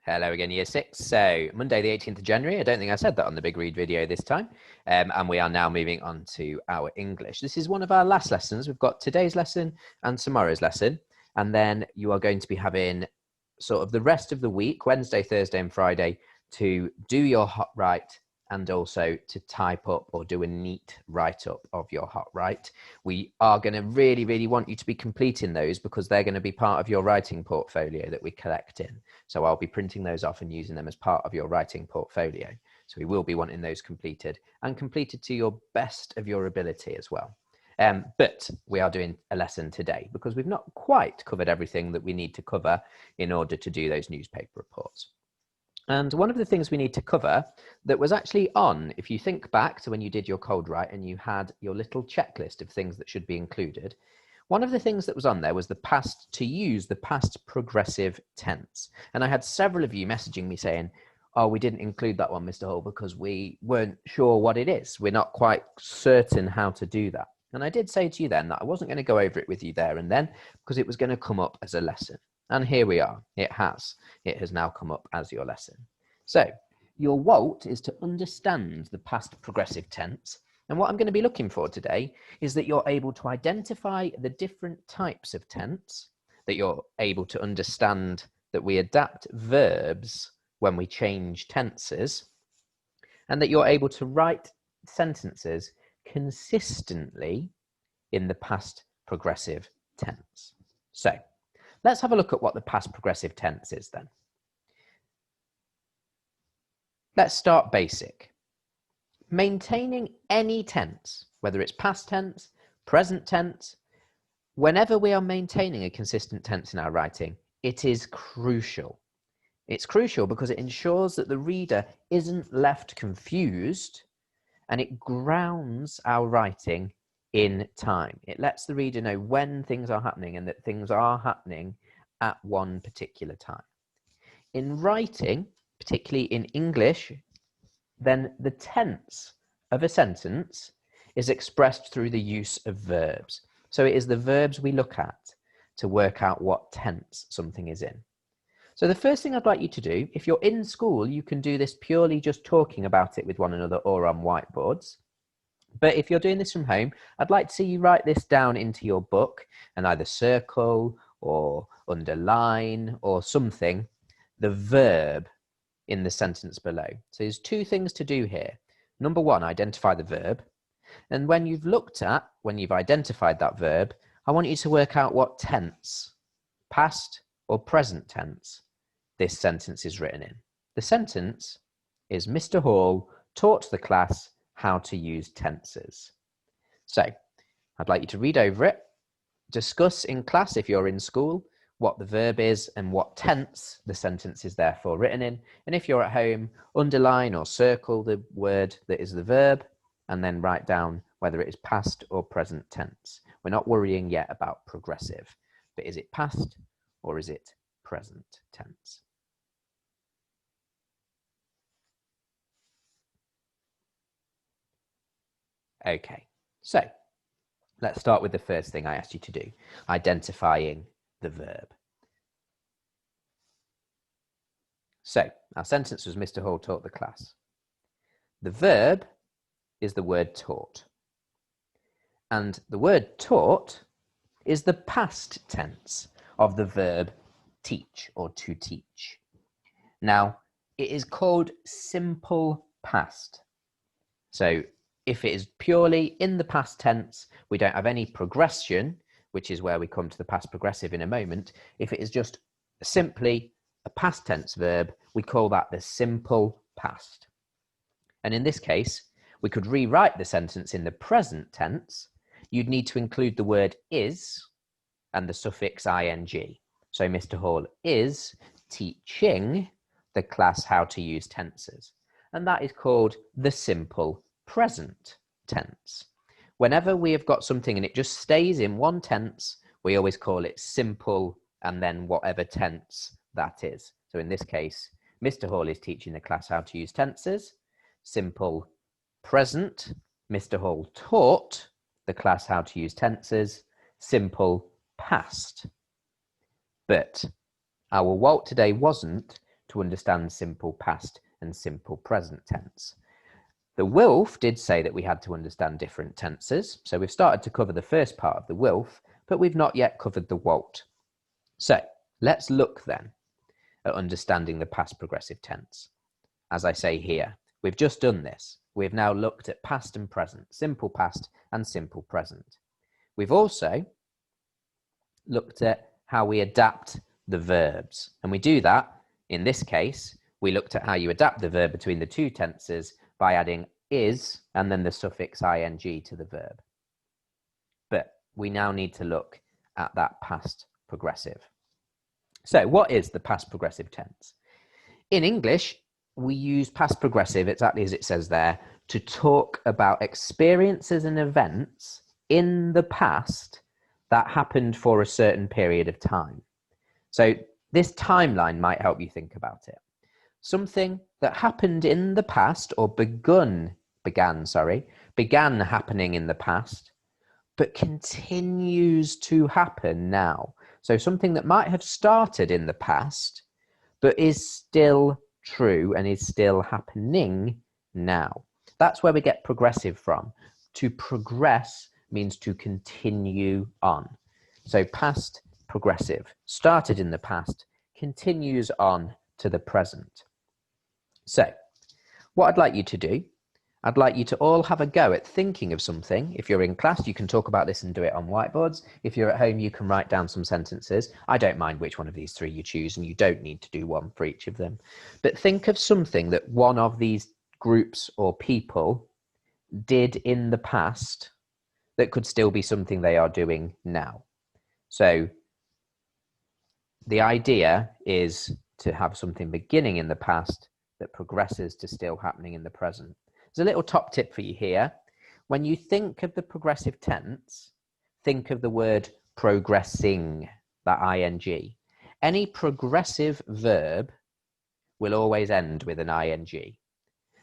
Hello again, Year 6. So, Monday the 18th of January. I don't think I said that on the Big Read video this time. And we are now moving on to our English. This is one of our last lessons. We've got today's lesson and tomorrow's lesson. And then you are going to be having sort of the rest of the week, Wednesday, Thursday, and Friday, to do your hot write and also to type up or do a neat write-up of your hot write. We are going to really want you to be completing those because they're going to be part of your writing portfolio that we collect in. So I'll be printing those off and using them as part of your writing portfolio. So we will be wanting those completed and completed to your best of your ability as well. But we are doing a lesson today because we've not quite covered everything that we need to cover in order to do those newspaper reports. And one of the things we need to cover that was actually on, if you think back to when you did your cold write and you had your little checklist of things that should be included, one of the things that was on there was the past, to use the past progressive tense. And I had several of you messaging me saying, oh, we didn't include that one, Mr. Hull, because we weren't sure what it is. We're not quite certain how to do that. And I did say to you then that I wasn't going to go over it with you there and then because it was going to come up as a lesson. And here we are. It has now come up as your lesson. So your WALT is to understand the past progressive tense. And what I'm going to be looking for today is that you're able to identify the different types of tense, that you're able to understand that we adapt verbs when we change tenses, and that you're able to write sentences consistently in the past progressive tense. So let's have a look at what the past progressive tense is then. Let's start basic. Maintaining any tense, whether it's past tense, present tense, whenever we are maintaining a consistent tense in our writing, it is crucial. It's crucial because it ensures that the reader isn't left confused and it grounds our writing in time. It lets the reader know when things are happening and that things are happening at one particular time. In writing, particularly in English, then the tense of a sentence is expressed through the use of verbs. So it is the verbs we look at to work out what tense something is in. So the first thing I'd like you to do, if you're in school, you can do this purely just talking about it with one another or on whiteboards. But if you're doing this from home, I'd like to see you write this down into your book and either circle or underline or something, the verb in the sentence below. So there's two things to do here. Number one, identify the verb. And when you've identified that verb, I want you to work out what tense, past or present tense, this sentence is written in. The sentence is Mr. Hall taught the class how to use tenses. So I'd like you to read over it, discuss in class if you're in school what the verb is and what tense the sentence is therefore written in. And if you're at home, underline or circle the word that is the verb and then write down whether it is past or present tense. We're not worrying yet about progressive, but is it past or is it present tense? Okay, so let's start with the first thing I asked you to do, identifying the verb. So our sentence was Mr. Hall taught the class. The verb is the word taught. And the word taught is the past tense of the verb teach or to teach. Now, it is called simple past. So if it is purely in the past tense, we don't have any progression, which is where we come to the past progressive in a moment. If it is just simply a past tense verb, we call that the simple past. And in this case, we could rewrite the sentence in the present tense. You'd need to include the word is and the suffix ing. So Mr. Hall is teaching the class how to use tenses. And that is called the simple present tense. Whenever we have got something and it just stays in one tense, we always call it simple and then whatever tense that is. So in this case, Mr. Hall is teaching the class how to use tenses. Simple present, Mr. Hall taught the class how to use tenses. Simple past. But our WALT today wasn't to understand simple past and simple present tense. The Wilf did say that we had to understand different tenses. So we've started to cover the first part of the Wilf, but we've not yet covered the Walt. So let's look then at understanding the past progressive tense. As I say here, we've just done this. We've now looked at past and present, simple past and simple present. We've also looked at how we adapt the verbs. And we do that, in this case, we looked at how you adapt the verb between the two tenses by adding is and then the suffix ing to the verb. But we now need to look at that past progressive. So what is the past progressive tense? In English, we use past progressive, exactly as it says there, to talk about experiences and events in the past that happened for a certain period of time. So this timeline might help you think about it. Something that happened in the past or began happening in the past, but continues to happen now. So something that might have started in the past, but is still true and is still happening now. That's where we get progressive from. To progress means to continue on. So past progressive, started in the past, continues on to the present. So what I'd like you to do, I'd like you to all have a go at thinking of something. If you're in class, you can talk about this and do it on whiteboards. If you're at home, you can write down some sentences. I don't mind which one of these three you choose, and you don't need to do one for each of them. But think of something that one of these groups or people did in the past that could still be something they are doing now. So the idea is to have something beginning in the past that progresses to still happening in the present. There's a little top tip for you here. When you think of the progressive tense, think of the word progressing, that ing. Any progressive verb will always end with an ing.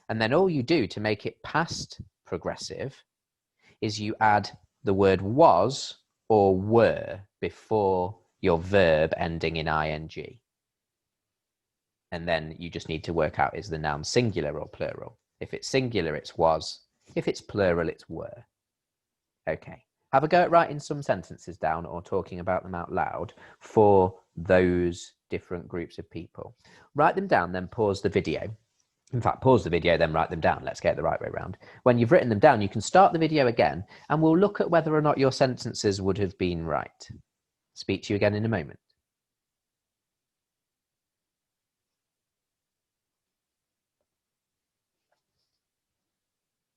And then all you do to make it past progressive is you add the word was or were before your verb ending in ing. And then you just need to work out, is the noun singular or plural? If it's singular, it's was. If it's plural, it's were. Okay. Have a go at writing some sentences down or talking about them out loud for those different groups of people. Write them down, then pause the video. In fact, pause the video, then write them down. Let's get it the right way around. When you've written them down, you can start the video again, and we'll look at whether or not your sentences would have been right. Speak to you again in a moment.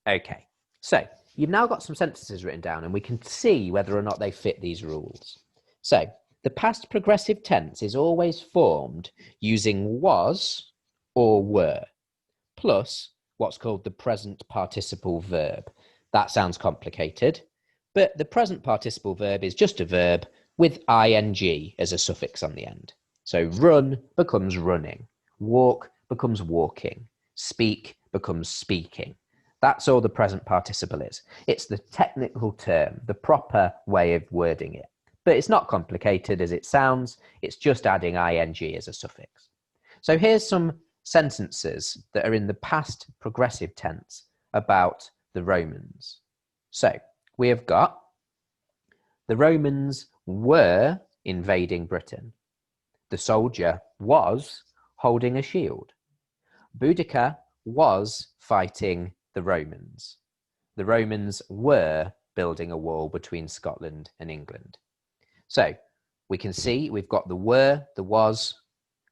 Okay, so you've now got some sentences written down, and we can see whether or not they fit these rules. So the past progressive tense is always formed using was or were, plus what's called the present participle verb. That sounds complicated, but the present participle verb is just a verb with ing as a suffix on the end. So run becomes running, walk becomes walking, speak becomes speaking. That's all the present participle is. It's the technical term, the proper way of wording it. But it's not complicated as it sounds. It's just adding ing as a suffix. So here's some sentences that are in the past progressive tense about the Romans. So we have got the Romans were invading Britain. The soldier was holding a shield. Boudicca was fighting the Romans. The Romans were building a wall between Scotland and England. So we can see we've got the were, the was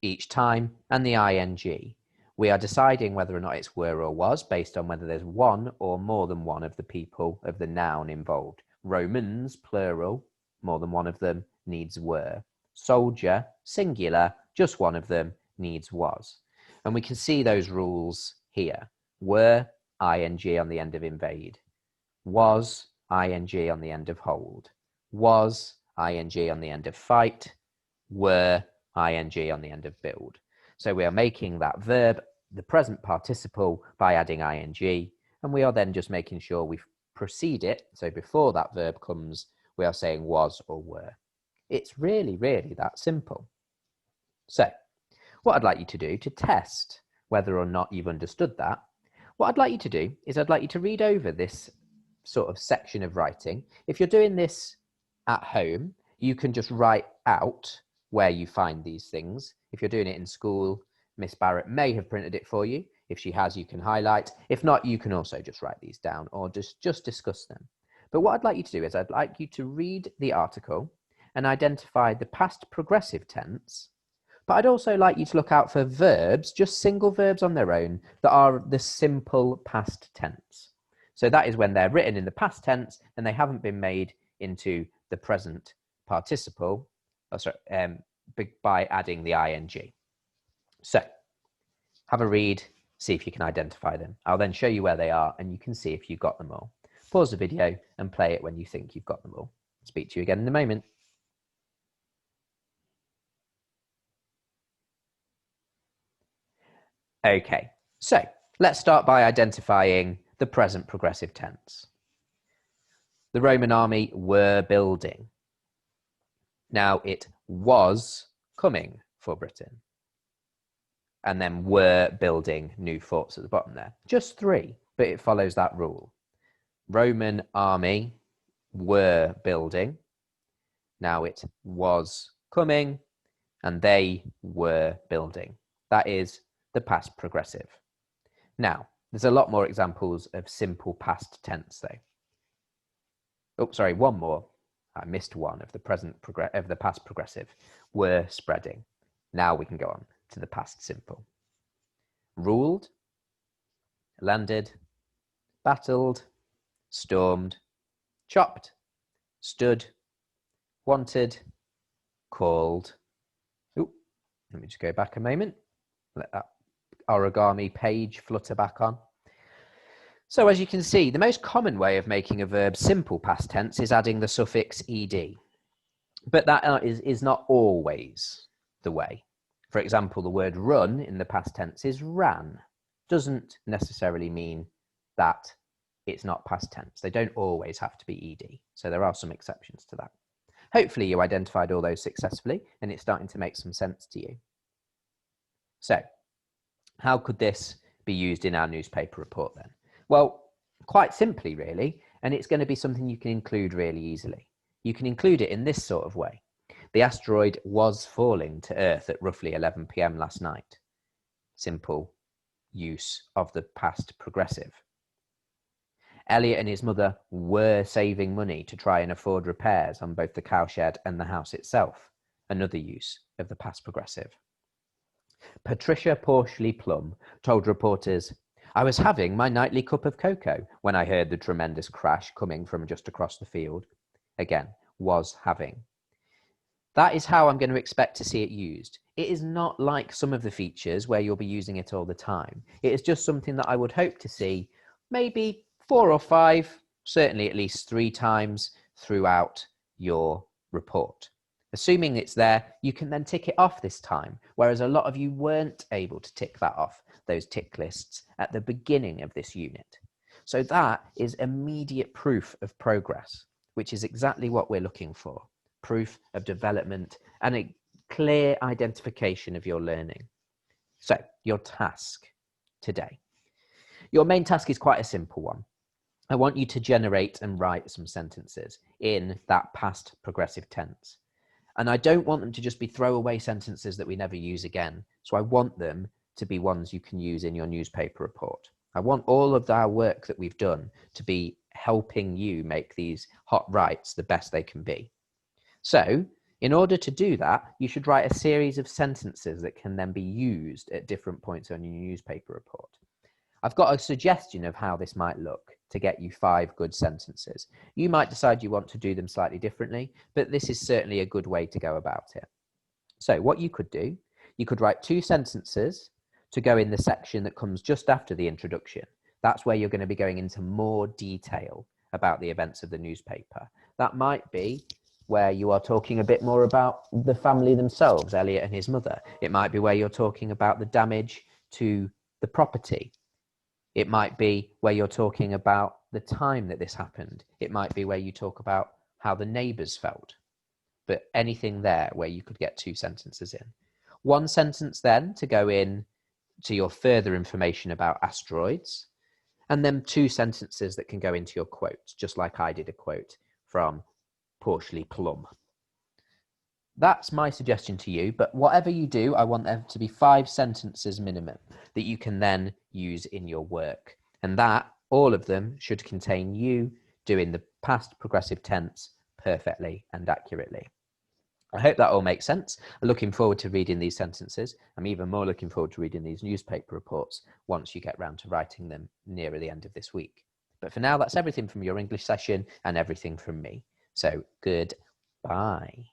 each time, and the ing. We are deciding whether or not it's were or was based on whether there's one or more than one of the people of the noun involved. Romans, plural, more than one of them needs were. Soldier, singular, just one of them needs was. And we can see those rules here. Were, ing on the end of invade. Was, ing on the end of hold. Was, ing on the end of fight. Were, ing on the end of build. So we are making that verb the present participle by adding ing, and we are then just making sure we precede it. So before that verb comes, we are saying was or were. It's really, really that simple. So What I'd like you to do to test whether or not you've understood that, what I'd like you to do is I'd like you to read over this sort of section of writing. If you're doing this at home, you can just write out where you find these things. If you're doing it in school, Miss Barrett may have printed it for you. If she has, you can highlight. If not, you can also just write these down or just discuss them. But what I'd like you to do is I'd like you to read the article and identify the past progressive tense. But I'd also like you to look out for verbs, just single verbs on their own, that are the simple past tense. So that is when they're written in the past tense and they haven't been made into the present participle by adding the ing. So have a read, see if you can identify them. I'll then show you where they are and you can see if you've got them all. Pause the video and play it when you think you've got them all. Speak to you again in a moment. Okay, so let's start by identifying the present progressive tense. The Roman army were building. Now it was coming for Britain. And then were building new forts at the bottom there. Just 3, but it follows that rule. Roman army were building. Now it was coming and they were building. That is the past progressive. Now, there's a lot more examples of simple past tense though. Oh, sorry, one more. I missed one of the past progressive. Were spreading. Now we can go on to the past simple. Ruled, landed, battled, stormed, chopped, stood, wanted, called. Oh, let me just go back a moment. Let that origami page flutter back on. So as you can see, the most common way of making a verb simple past tense is adding the suffix ed. But that is not always the way. For example, the word run in the past tense is ran. Doesn't necessarily mean that it's not past tense. They don't always have to be ed. So there are some exceptions to that. Hopefully you identified all those successfully and it's starting to make some sense to you. So how could this be used in our newspaper report then? Well, quite simply really, and it's going to be something you can include really easily. You can include it in this sort of way. The asteroid was falling to Earth at roughly 11 p.m. last night. Simple use of the past progressive. Elliot and his mother were saving money to try and afford repairs on both the cowshed and the house itself. Another use of the past progressive. Patricia Porchley Plum told reporters, "I was having my nightly cup of cocoa when I heard the tremendous crash coming from just across the field." Again, was having. That is how I'm going to expect to see it used. It is not like some of the features where you'll be using it all the time. It is just something that I would hope to see maybe 4 or 5, certainly at least 3 times throughout your report. Assuming it's there, you can then tick it off this time, whereas a lot of you weren't able to tick that off, those tick lists, at the beginning of this unit. So that is immediate proof of progress, which is exactly what we're looking for. Proof of development and a clear identification of your learning. So your task today. Your main task is quite a simple one. I want you to generate and write some sentences in that past progressive tense. And I don't want them to just be throwaway sentences that we never use again. So I want them to be ones you can use in your newspaper report. I want all of our work that we've done to be helping you make these hot writes the best they can be. So in order to do that, you should write a series of sentences that can then be used at different points on your newspaper report. I've got a suggestion of how this might look to get you 5 good sentences. You might decide you want to do them slightly differently, but this is certainly a good way to go about it. So what you could do, you could write 2 sentences to go in the section that comes just after the introduction. That's where you're going to be going into more detail about the events of the newspaper. That might be where you are talking a bit more about the family themselves, Elliot and his mother. It might be where you're talking about the damage to the property. It might be where you're talking about the time that this happened. It might be where you talk about how the neighbours felt. But anything there where you could get 2 sentences in. One sentence then to go in to your further information about asteroids, and then 2 sentences that can go into your quote, just like I did a quote from Porchley Plum. That's my suggestion to you, but whatever you do, I want there to be 5 sentences minimum that you can then use in your work. And that, all of them, should contain you doing the past progressive tense perfectly and accurately. I hope that all makes sense. I'm looking forward to reading these sentences. I'm even more looking forward to reading these newspaper reports once you get round to writing them nearer the end of this week. But for now, that's everything from your English session and everything from me. So goodbye.